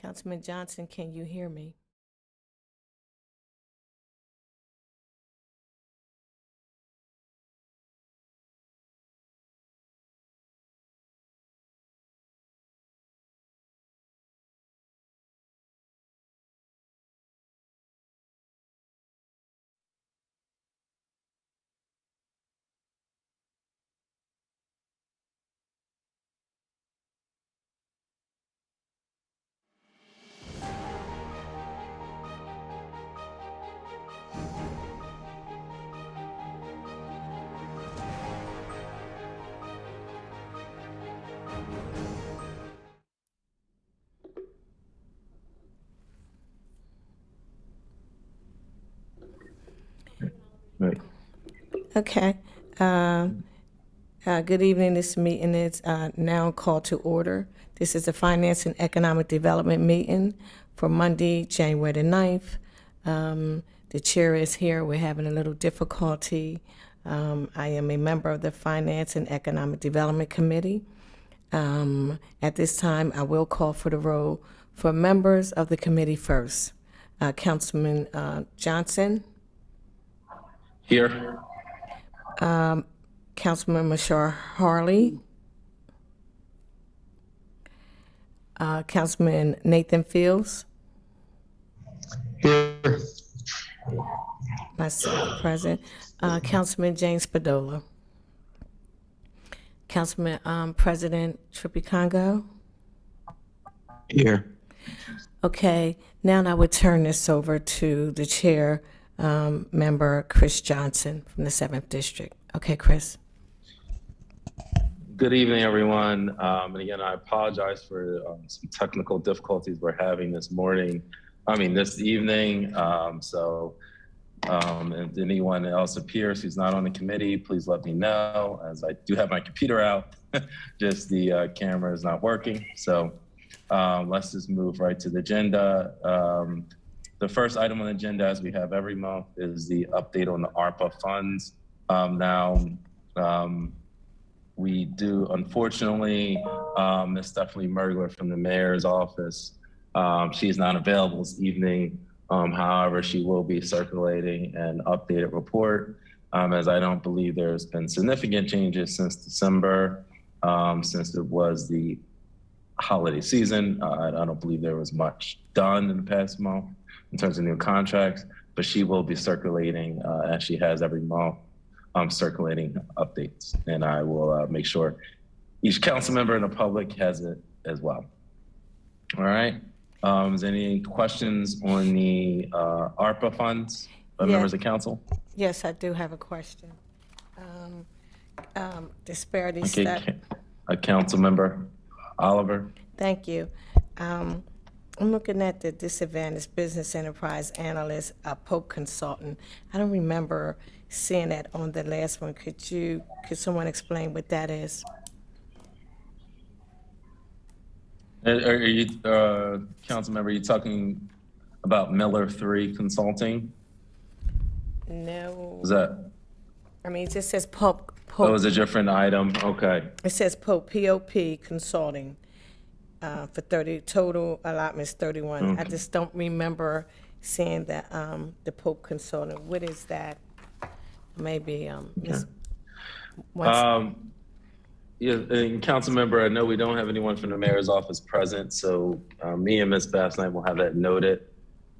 Councilman Johnson, can you hear me? Right. Okay. Good evening. This meeting is now called to order. This is the Finance and Economic Development meeting for Monday, January the 9th. The chair is here. We're having a little difficulty. I am a member of the Finance and Economic Development Committee. At this time, I will call for the roll for members of the committee first. Councilman Johnson, Here. Councilman Mashar Harley, Councilman Nathan Fields, Here. myself present, Councilman James Spadola, Councilman President Trippy Congo. Here. Okay, now I would turn this over to the chair, member Chris Johnson from the 7th District. Okay, Chris. Good evening, everyone. And again, I apologize for some technical difficulties we're having this evening. If anyone else appears who's not on the committee, please let me know, as I do have my computer out. Just the camera is not working. So let's just move right to the agenda. The first item on the agenda, as we have every month, is the update on the ARPA funds. We do, unfortunately, Ms. Stephanie Mergler from the mayor's office. She is not available this evening. However, she will be circulating an updated report, as I don't believe there's been significant changes since December, since it was the holiday season. I don't believe there was much done in the past month in terms of new contracts, but she will be circulating, as she has every month, circulating updates, and I will make sure each council member and the public has it as well. All right. Is there any questions on the ARPA funds by members of council? Yes, I do have a question. Disparity Okay, study. Council member Oliver. Thank you. I'm looking at the disadvantaged business enterprise analyst, Pope consultant. I don't remember seeing that on the last one. Could someone explain what that is? Are you, council member, are you talking about Miller 3 Consulting? No. Is that, I mean, it just says Pope. oh, it's a different item? Okay. It says Pope, P-O-P Consulting, for 30, total allotments 31. I just don't remember seeing that, the Pope Consulting. What is that? Maybe, Yeah, and council member, I know we don't have anyone from the mayor's office present, so me and Ms. Bassnight will have that noted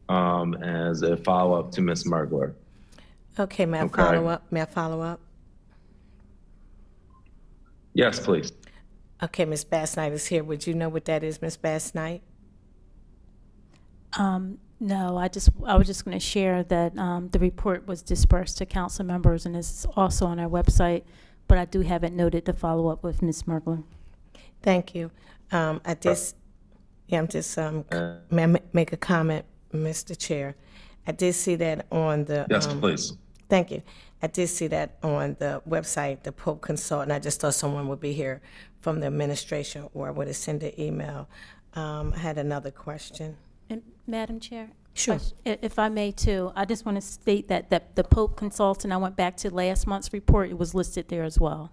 as a follow-up to Ms. Mergler. Okay, may I Okay. follow up? May I follow up? Yes, please. Okay, Ms. Bassnight is here. Would you know what that is, Ms. Bassnight? No, I was just going to share that the report was dispersed to council members and is also on our website, but I do have it noted to follow up with Ms. Mergler. Thank you. I'm just, may I make a comment, Mr. Chair? I did see that on the. Yes, please. Thank you. I did see that on the website, the Pope Consultant. I just thought someone would be here from the administration or would have sent an email. I had another question. And Madam Chair? Sure. If I may too, I just want to state that the Pope Consultant, I went back to last month's report, it was listed there as well.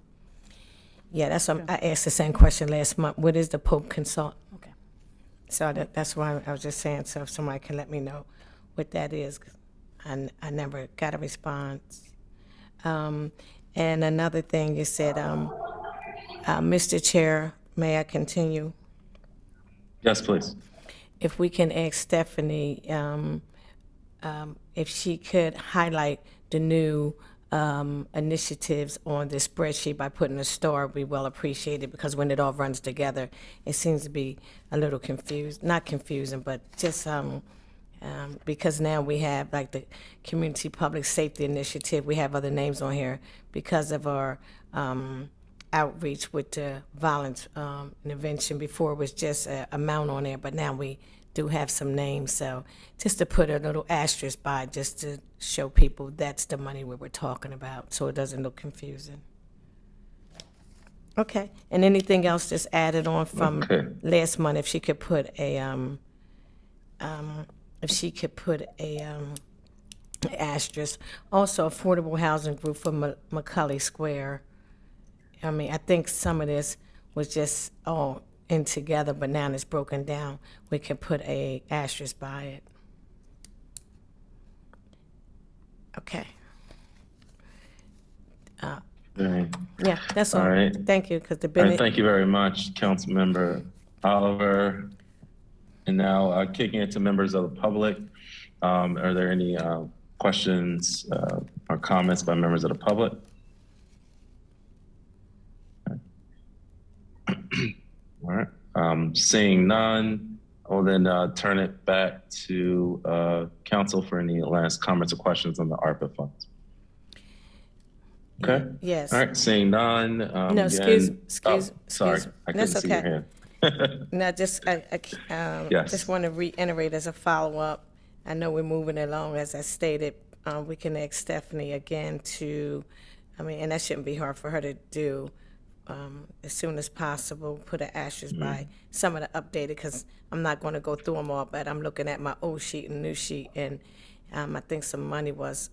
Yeah, that's what I asked the same question last month. What is the Pope Consultant? Okay. So that's why I was just saying, so if somebody can let me know what that is, 'cause I never got a response. And another thing you said, Mr. Chair, may I continue? Yes, please. If we can ask Stephanie, if she could highlight the new initiatives on the spreadsheet by putting a star, we well appreciated, because when it all runs together, it seems to be a little confused, not confusing, but just because now we have like the Community Public Safety Initiative, we have other names on here because of our outreach with the violence intervention. Before it was just a amount on there, but now we do have some names. So just to put a little asterisk by, just to show people that's the money we were talking about, so it doesn't look confusing. Okay, and anything else just added on from Okay. last month, if she could put a, asterisk. Also, Affordable Housing Group for McCully Square. I mean, I think some of this was just all in together, but now it's broken down. We can put a asterisk by it. Okay. All right. Yeah, that's all. All right. Thank you, because the All right, Bennett, thank you very much, Councilmember Oliver. And now kicking it to members of the public. Are there any questions or comments by members of the public? All right. Seeing none, I'll then turn it back to council for any last comments or questions on the ARPA funds. Okay. yes. All right. Seeing none. No, excuse Sorry, excuse- I couldn't that's see your okay. hand. Now, just, Yes. just want to reiterate as a follow-up. I know we're moving along, as I stated. We can ask Stephanie again to, I mean, and that shouldn't be hard for her to do, as soon as possible, put an asterisk by some of the updated, because I'm not going to go through them all, but I'm looking at my old sheet and new sheet, and I think some money was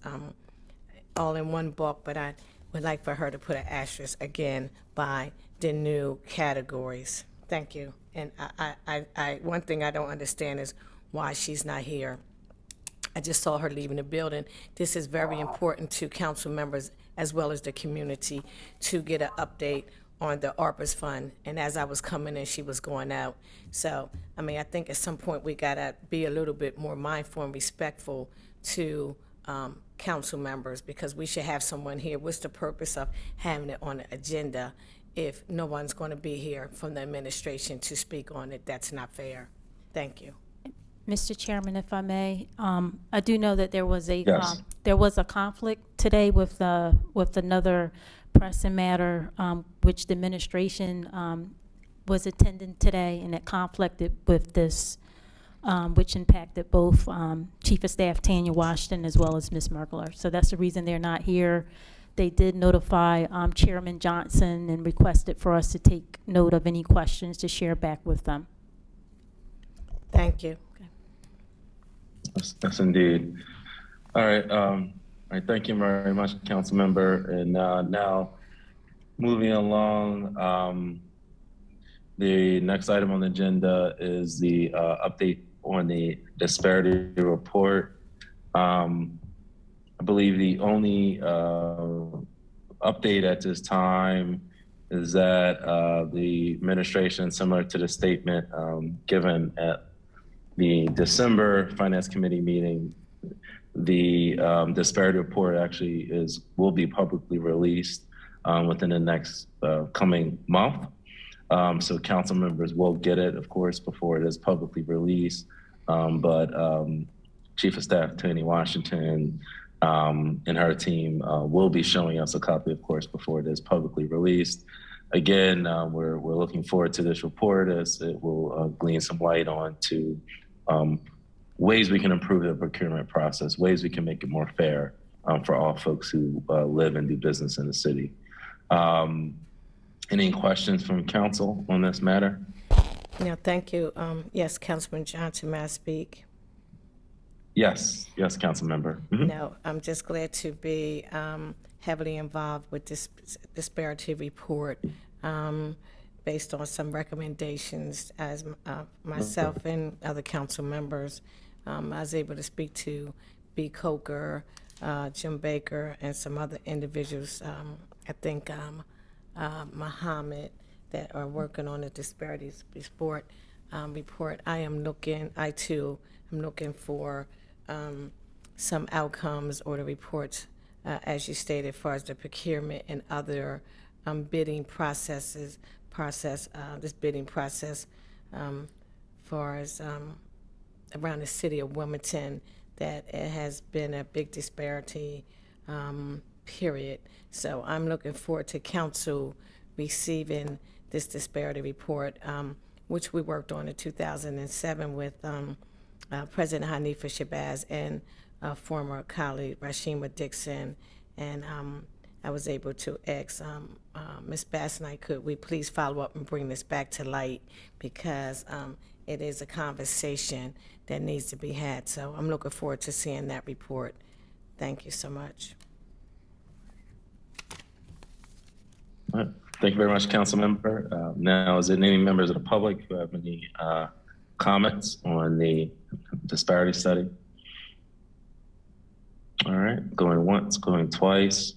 all in one bulk, but I would like for her to put an asterisk again by the new categories. Thank you. And I one thing I don't understand is why she's not here. I just saw her leaving the building. This is very important to council members as well as the community to get an update on the ARPA's fund. And as I was coming in, she was going out. So, I mean, I think at some point we gotta be a little bit more mindful and respectful to council members, because we should have someone here. What's the purpose of having it on the agenda if no one's going to be here from the administration to speak on it? That's not fair. Thank you. Mr. Chairman, if I may, I do know that there was a Yes. conflict today with another pressing matter, which the administration was attending today, and it conflicted with this, which impacted both Chief of Staff Tanya Washington as well as Ms. Merkler. So that's the reason they're not here. They did notify Chairman Johnson and requested for us to take note of any questions to share back with them. Thank you. Yes, indeed. All right. All right. Thank you very much, council member. And now moving along, the next item on the agenda is the update on the disparity report. I believe the only update at this time is that the administration, similar to the statement given at the December Finance Committee meeting, the disparity report actually will be publicly released within the next coming month. So council members will get it, of course, before it is publicly released. But Chief of Staff Tanya Washington and her team will be showing us a copy, of course, before it is publicly released. Again, we're looking forward to this report, as it will glean some light on to ways we can improve the procurement process, ways we can make it more fair for all folks who live and do business in the city. Any questions from council on this matter? No, thank you. Yes, Councilman Johnson, may I speak? Yes, council member. Mhm. No, I'm just glad to be heavily involved with this disparity report. based on some recommendations as myself and other council members. I was able to speak to B. Coker, Jim Baker, and some other individuals, I think Muhammad, that are working on the disparities report. I too am looking for some outcomes or the reports, as you stated, as far as the procurement and other bidding processes, this bidding process, far as around the city of Wilmington, that it has been a big disparity, period. So I'm looking forward to council receiving this disparity report, which we worked on in 2007 with President Hanifa Shabazz and former colleague Rashima Dixon. And I was able to ask Ms. Basnight, could we please follow up and bring this back to light, because it is a conversation that needs to be had. So I'm looking forward to seeing that report. Thank you so much. All right. Thank you very much, Council Member. Now, is there any members of the public who have any comments on the disparity study? All right, going once, going twice.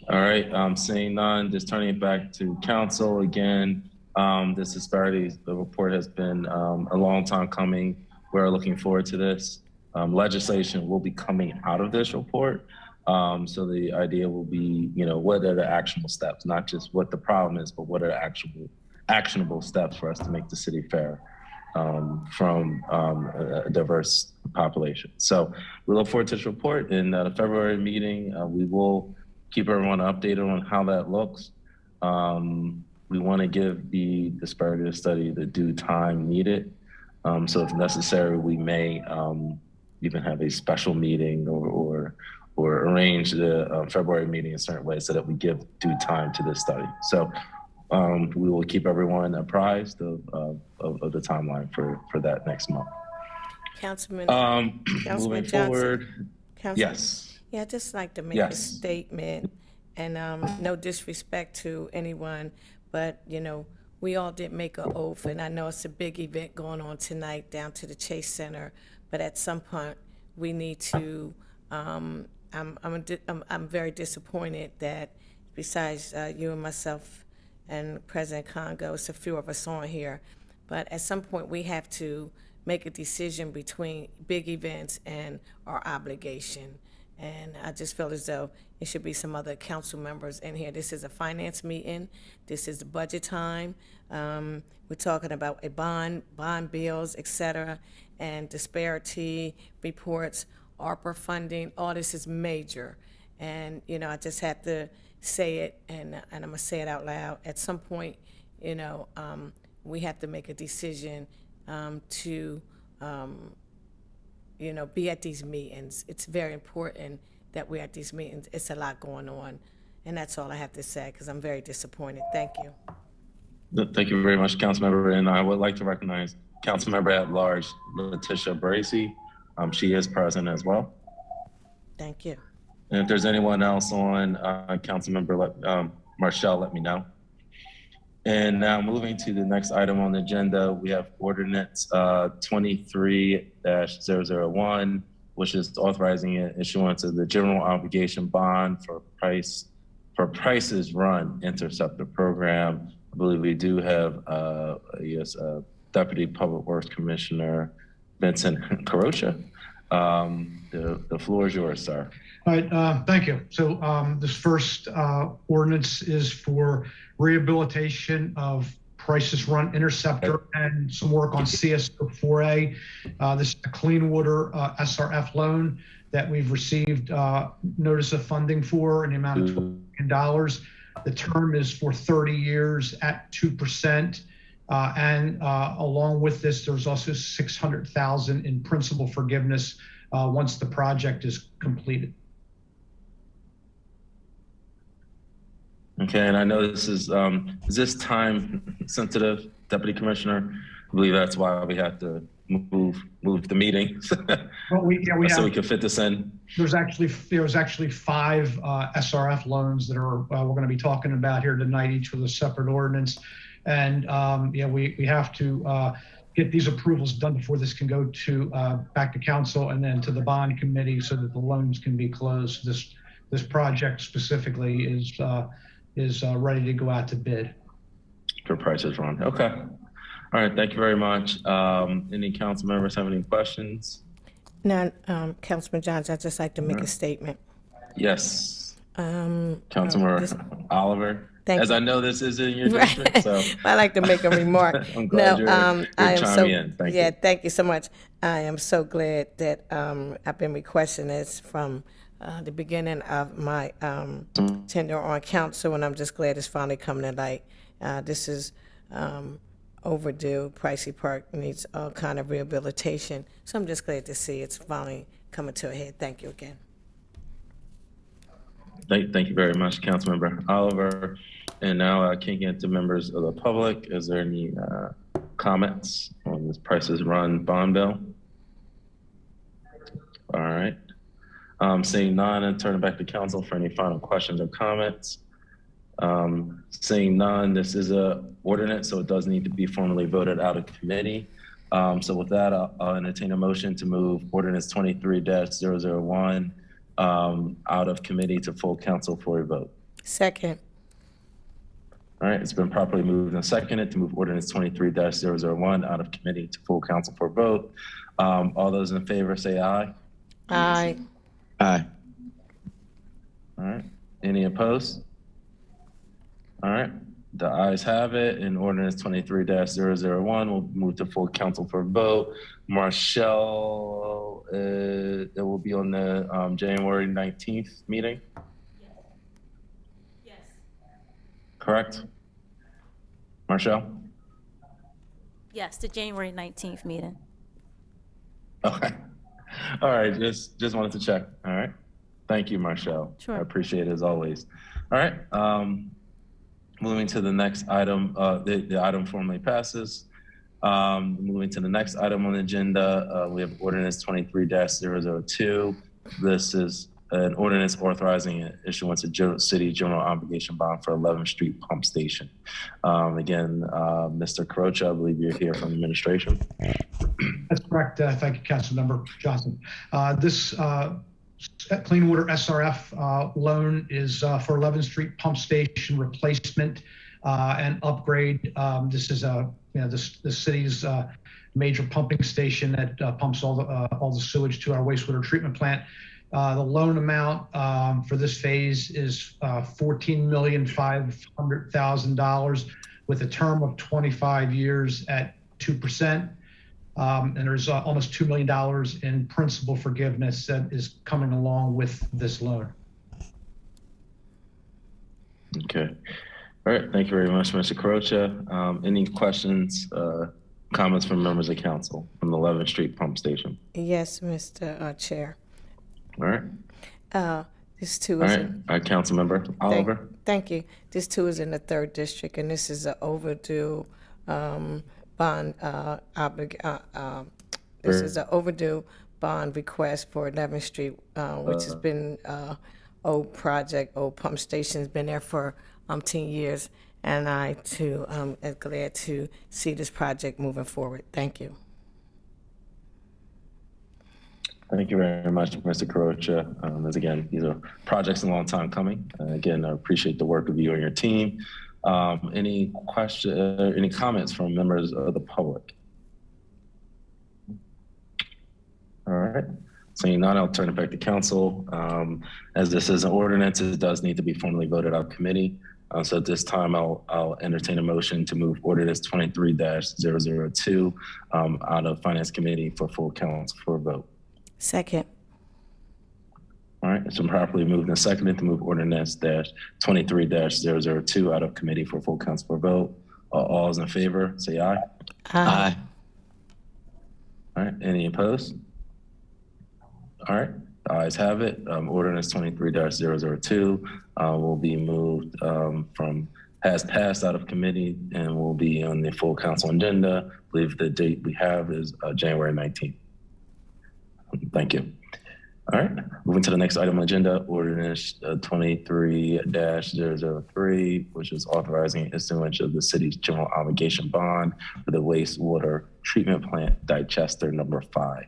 All right, seeing none, just turning it back to council again. This disparity, the report has been a long time coming. We're looking forward to this. Legislation will be coming out of this report. So the idea will be, what are the actionable steps, not just what the problem is, but what are the actionable steps for us to make the city fair from a diverse population. So we look forward to this report. In the February meeting, we will keep everyone updated on how that looks. We want to give the disparity study the due time needed. So if necessary, we may even have a special meeting or arrange the February meeting in certain ways so that we give due time to this study. So we will keep everyone apprised of the timeline for that next month. Councilman Moving Johnson. forward, Councilman, yes. Yeah, I'd just like to make a Yes. statement, and no disrespect to anyone, but, we all did make an oath, and I know it's a big event going on tonight down to the Chase Center, but at some point, we need to, I'm very disappointed that besides you and myself and President Congo, it's a few of us on here, but at some point, we have to make a decision between big events and our obligation. And I just feel as though it should be some other council members in here. This is a finance meeting. This is budget time. We're talking about a bond bills, et cetera, and disparity reports, ARPA funding. All this is major. And, I just have to say it, and I'm going to say it out loud. At some point, we have to make a decision to be at these meetings. It's very important that we're at these meetings. It's a lot going on. And that's all I have to say, because I'm very disappointed. Thank you. Thank you very much, Councilmember. And I would like to recognize Councilmember at Large, Letitia Bracy. She is present as well. Thank you. And if there's anyone else on, Councilmember Marshall, let me know. And now moving to the next item on the agenda, we have ordinance 23-001, which is authorizing issuance of the general obligation bond for Prices Run Interceptor Program. I believe we do have Deputy Public Works Commissioner Vincent Carocha. The floor is yours, sir. All right, thank you. So this first ordinance is for rehabilitation of Prices Run Interceptor and some work on CSO4A. This is a clean water SRF loan that we've received notice of funding for in the amount of $12 million. The term is for 30 years at 2%. And along with this, there's also $600,000 in principal forgiveness once the project is completed. Okay, and I know this is this time sensitive, Deputy Commissioner? I believe that's why we have to move the meeting. Well, we so have, we can fit this in. There's actually 5 SRF loans that are we're going to be talking about here tonight, each with a separate ordinance. And yeah, we have to get these approvals done before this can go to back to council and then to the bond committee so that the loans can be closed. This project specifically is ready to go out to bid. For prices run. Okay. All right. Thank you very much. Any council members have any questions? Now, Councilman Johns, I'd just like to make a statement. Yes. This- Councilmember Oliver. Thank As you. I know this is in your district, so I'd like to make a remark. I'm glad you're I am so, chiming in. Thank you. thank you so much. I am so glad that I've been requesting this from the beginning of my tenure on council, and I'm just glad it's finally coming to light. This is overdue. Pricey Park needs all kind of rehabilitation, so I'm just glad to see it's finally coming to a head. Thank you again. Thank you very much, Councilmember Oliver. And now I can get to members of the public. Is there any comments on this Prices Run bond bill? All right. Seeing none, and turn it back to council for any final questions or comments. Seeing none, this is a ordinance, so it does need to be formally voted out of committee. So with that, I'll entertain a motion to move ordinance 23-001 out of committee to full council for a vote. Second. All right, it's been properly moved and seconded to move ordinance 23-001 out of committee to full council for vote. All those in favor say aye. Aye. Aye. All right, any opposed? All right, the ayes have it, and ordinance 23-001 will move to full council for vote. Marshall, it will be on the January 19th meeting? Yes. Correct? Marshall? Yes, the January 19th meeting. Okay. All right, just wanted to check. All right. Thank you, Marshall. Sure. I appreciate it as always. All right. Moving to the next item, the item formally passes. Moving to the next item on the agenda, we have ordinance 23-002. This is an ordinance authorizing issuance of city general obligation bond for 11th Street Pump Station. Again, Mr. Carocha, I believe you're here from administration. That's correct. Thank you, Councilmember Johnson. This Clean Water SRF loan is for 11th Street Pump Station replacement and upgrade. This is the city's major pumping station that pumps all the sewage to our wastewater treatment plant. The loan amount for this phase is $14,500,000 with a term of 25 years at 2%. And there's almost $2 million in principal forgiveness that is coming along with this loan. Okay. All right. Thank you very much, Mr. Carocha. Any questions, comments from members of council from the 11th Street Pump Station? Yes, Mr. Chair. All right. This too All is right. Council member Oliver. Thank you. This too is in the 3rd district, and this is an overdue bond this is an overdue bond request for 11th Street, which has been old project, old pump station's been there for 10 years, and I too am glad to see this project moving forward. Thank you. Thank you very much, Mr. Carocha. As again, these are projects a long time coming. Again, I appreciate the work of you and your team. Any comments from members of the public? All right. Seeing none, I'll turn it back to council. As this is an ordinance, it does need to be formally voted out of committee. So at this time, I'll entertain a motion to move ordinance 23-002 out of finance committee for full council for a vote. Second. All right, it's been properly moved and seconded to move ordinance 23-002 out of committee for full council for vote. All is in favor, say aye. Aye. All right, any opposed? All right, the ayes have it. Ordinance 23-002 will be moved has passed out of committee and will be on the full council agenda. I believe the date we have is January 19th. Thank you. All right, moving to the next item on the agenda, ordinance 23-003, which is authorizing issuance of the city's general obligation bond for the wastewater treatment plant digester number 5.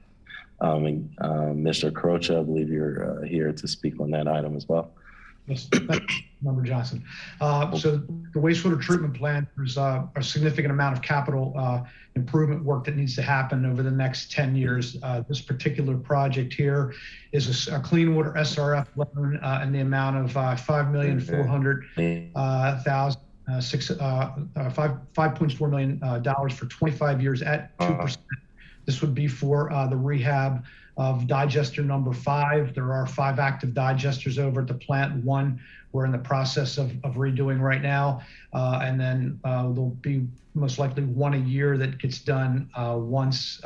Mr. Carocha, I believe you're here to speak on that item as well. Yes, thank you, Member Johnson. So the wastewater treatment plant, there's a significant amount of capital improvement work that needs to happen over the next 10 years. This particular project here is a clean water SRF loan in the amount of $5.4 million for 25 years at 2%. This would be for the rehab of digester number 5. There are 5 active digesters over at the plant. 1 we're in the process of redoing right now. And then there'll be most likely 1 a year that gets done once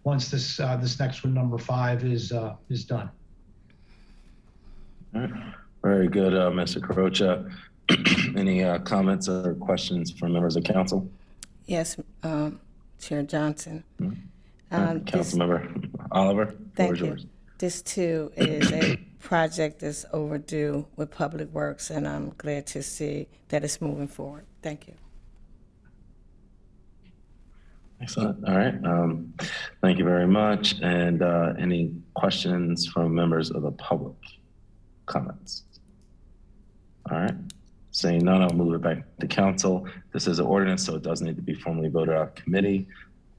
this next one, number 5, is done. All right. Very good, Mr. Carocha. Any comments or questions from members of council? Yes, Chair Johnson. Councilmember Oliver, Thank floor you. is yours. This too is a project that's overdue with Public Works, and I'm glad to see that it's moving forward. Thank you. Excellent. All right. Thank you very much. And any questions from members of the public? Comments? All right. Seeing none, I'll move it back to council. This is an ordinance, so it does need to be formally voted out of committee.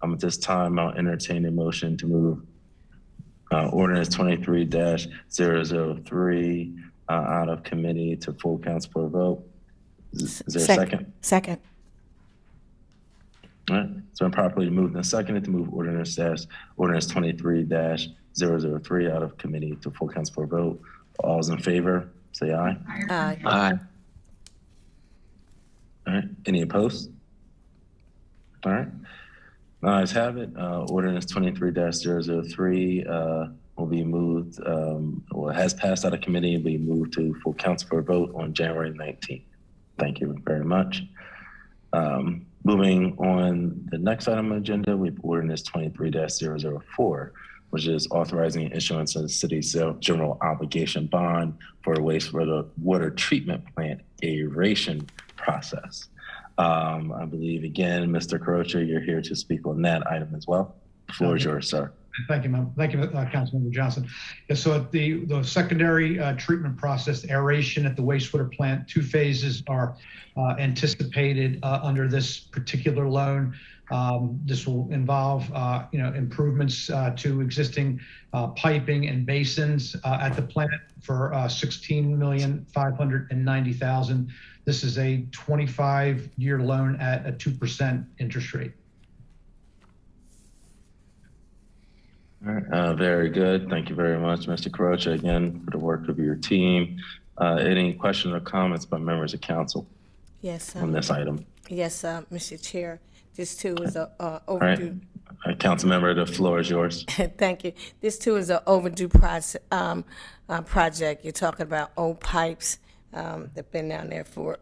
At this time, I'll entertain a motion to move ordinance 23-003 out of committee to full council for a vote. Is there a second? Second. All right. It's been properly moved and seconded to move ordinance 23-003 out of committee to full council for a vote. All's in favor, say aye. Aye. Aye. All right. Any opposed? All right. Ayes have it. Ordinance 23-003 will be moved, has passed out of committee and will be moved to full council for a vote on January 19th. Thank you very much. Moving on, the next item on the agenda, we have ordinance 23-004, which is authorizing issuance of the city's general obligation bond for a wastewater treatment plant aeration process. I believe, again, Mr. Carocha, you're here to speak on that item as well. The floor is yours, sir. Thank you, Councilmember Johnson. Yeah, so at the secondary treatment process, aeration at the wastewater plant, 2 phases are anticipated under this particular loan. This will involve, improvements to existing piping and basins at the plant for $16,590,000. This is a 25-year loan at a 2% interest rate. All right, very good. Thank you very much, Mr. Carocha, again, for the work of your team. Any questions or comments by members of council Yes. on this item? Yes, Mr. Chair. This too is a All right, overdue. council member, the floor is yours. Thank you. This too is an overdue project. You're talking about old pipes that've been down there for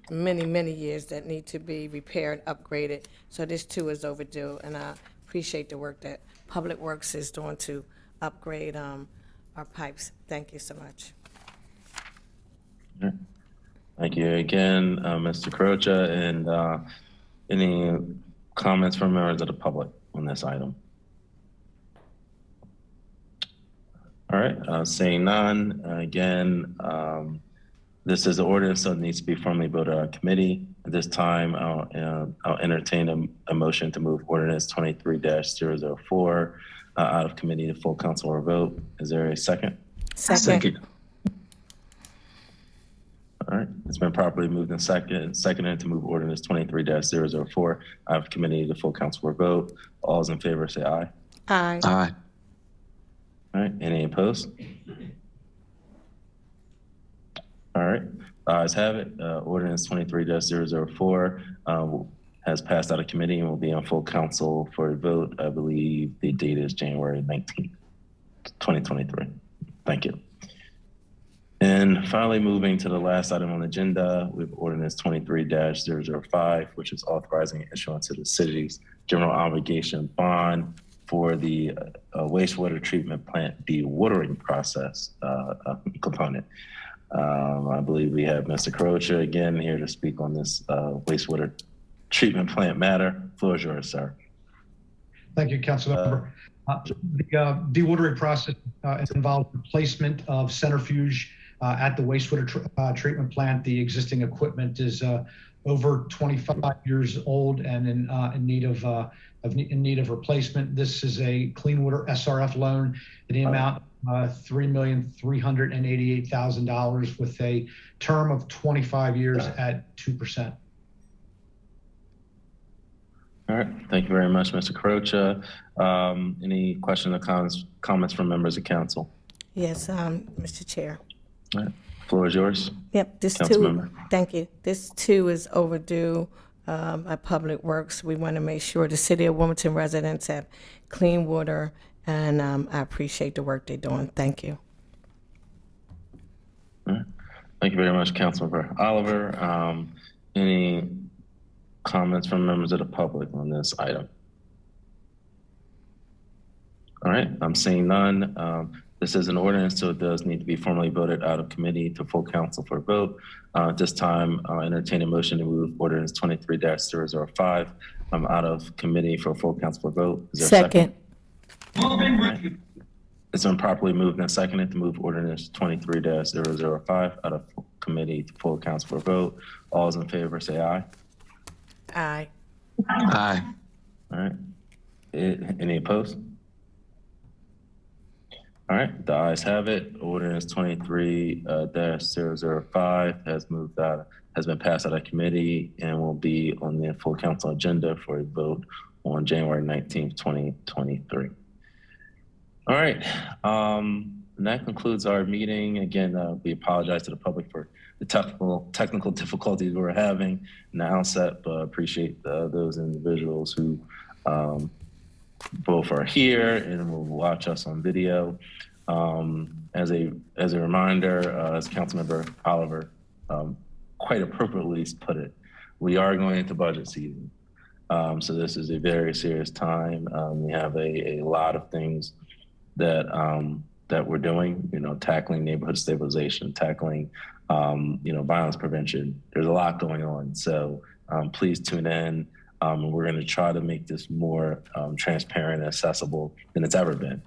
many, many years that need to be repaired, upgraded. So this too is overdue, and I appreciate the work that Public Works is doing to upgrade our pipes. Thank you so much. Thank you again, Mr. Carocha, and any comments from members of the public on this item? All right, seeing none, again, this is an ordinance, so it needs to be formally voted out of committee. At this time, I'll entertain a motion to move ordinance 23-004 out of committee to full council or vote. Is there a second? Second. All right, it's been properly moved and seconded to move ordinance 23-004 out of committee to full council or vote. All is in favor, say aye. Aye. Aye. All right, any opposed? All right, ayes have it. Ordinance 23-004 has passed out of committee and will be on full council for a vote. I believe the date is January 19th, 2023. Thank you. And finally, moving to the last item on the agenda, we have ordinance 23-005, which is authorizing issuance of the city's general obligation bond for the wastewater treatment plant dewatering process component. I believe we have Mr. Carocha again here to speak on this wastewater treatment plant matter. Floor is yours, sir. Thank you, Councilmember. The dewatering process involves replacement of centrifuge at the wastewater treatment plant. The existing equipment is over 25 years old and in need of replacement. This is a clean water SRF loan in the amount of $3,388,000 with a term of 25 years at 2%. All right, thank you very much, Mr. Carocha. Any questions or comments from members of council? Yes, Mr. Chair. All right, floor is yours. Yep, this too, Councilmember. thank you. This too is overdue at Public Works. We want to make sure the city of Wilmington residents have clean water, and I appreciate the work they're doing. Thank you. All right. Thank you very much, Councilmember Oliver. Any comments from members of the public on this item? All right, I'm seeing none. This is an ordinance, so it does need to be formally voted out of committee to full council for a vote. At this time, I'll entertain a motion to move ordinance 23-005 out of committee for full council for vote. Is there a second? All right. It's been properly moved and seconded to move ordinance 23-005 out of committee to full council for a vote. All those in favor say aye. Aye. Aye. All right. Any opposed? All right, the ayes have it. Ordinance 23-005 has been passed out of committee and will be on the full council agenda for a vote on January 19th, 2023. All right, and that concludes our meeting. Again, we apologize to the public for the technical difficulties we're having in the outset, but appreciate those individuals who both are here and will watch us on video. As a reminder, as Councilmember Oliver quite appropriately put it, we are going into budget season. So this is a very serious time. We have a lot of things that we're doing, tackling neighborhood stabilization, tackling, violence prevention. There's a lot going on. So please tune in. We're going to try to make this more transparent and accessible than it's ever been,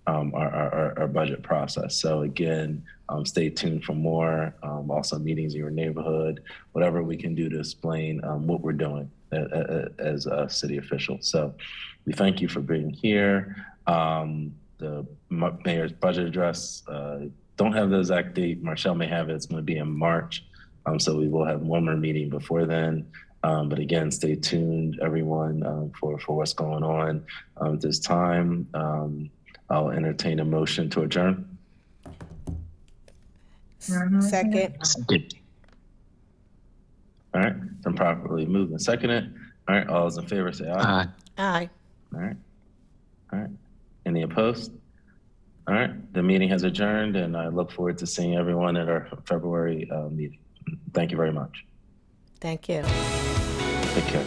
our budget process. So again, stay tuned for more, also meetings in your neighborhood, whatever we can do to explain what we're doing as a city official. So we thank you for being here. The mayor's budget address, don't have the exact date. Marshall may have it. It's going to be in March. So we will have one more meeting before then. But again, stay tuned, everyone, for what's going on at this time. I'll entertain a motion to adjourn. Second. All right, it's been properly moved and seconded. All right, all those in favor say aye. Aye. Aye. All right, all right. Any opposed? All right, the meeting has adjourned, and I look forward to seeing everyone at our February meeting. Thank you very much. Thank you. Take care.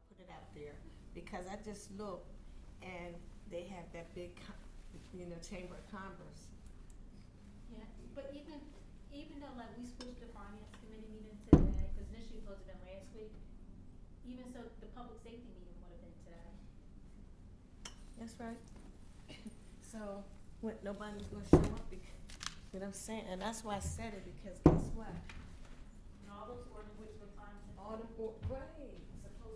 Put it out there because I just looked and they have that big, Chamber of Commerce. Yeah, but even though like we switched the finance committee meeting today, because initially it was supposed to have been last week, even so, the public safety meeting would have been today. That's right. So, what, nobody's gonna show up because, you know what I'm saying? And that's why I said it, because guess what? And all those orders which were times. All the, right.